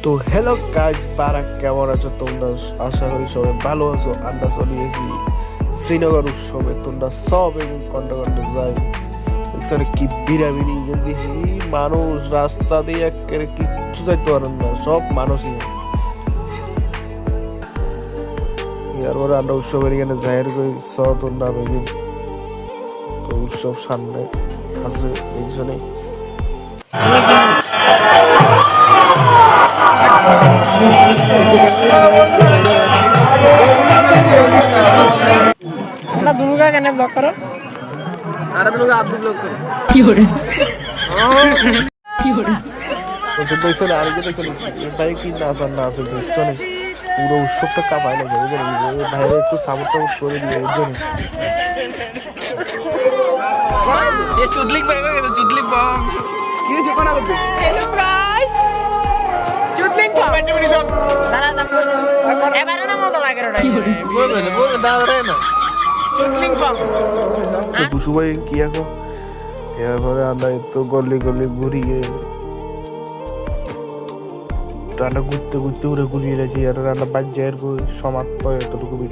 তো hello guys, পারা কেমন আছো তোমরা? আশা করি সবাই ভালো আছো। আমরা চলিয়েছি শ্রীনগর উৎসবে, তোমরা সব কন্টে কন্টে যাই এখানে কি বিরাবিরি যদি মানুষ রাস্তা দিয়ে একেবারে কিচ্ছু যাইতে পারেন না, সব মানুষই। এরপরে আমরা উৎসবের এখানে জাহের করি তোমরা বেগিন। তো উৎসব সামনে আছে এইখানে। আমরা দুর্গা কেন ব্লক করো? আরে দুর্গা আব্দুল ব্লক করো। কি করে কি করে তো দেখছেন আরেকে দেখছেন ভাই কি নাচার না আছে দেখছেন, পুরো উৎসবটা কাঁপায় লাগে ভাইরে একটু সাপোর্ট টাপোর্ট করে দিয়ে এর জন্য। এ চুদলিক ভাই গেছে, চুদলিক বম কি হইছে কোনা বলতে? হ্যালো গাইস, চুদলিং পা দাঁড়া দাঁড়া এবারে না মজা লাগে রে। বলবে দাদা রে না চুদলিং পা তো দুশু ভাই কি এখন এরপরে আমরা একটু গলি গলি ঘুরিয়ে রান্না ঘুরতে ঘুরতে উড়ে ঘুরিয়ে গেছি। আর রান্না বাজ্যের সমাপ্ত এতটুকু ভিডিও।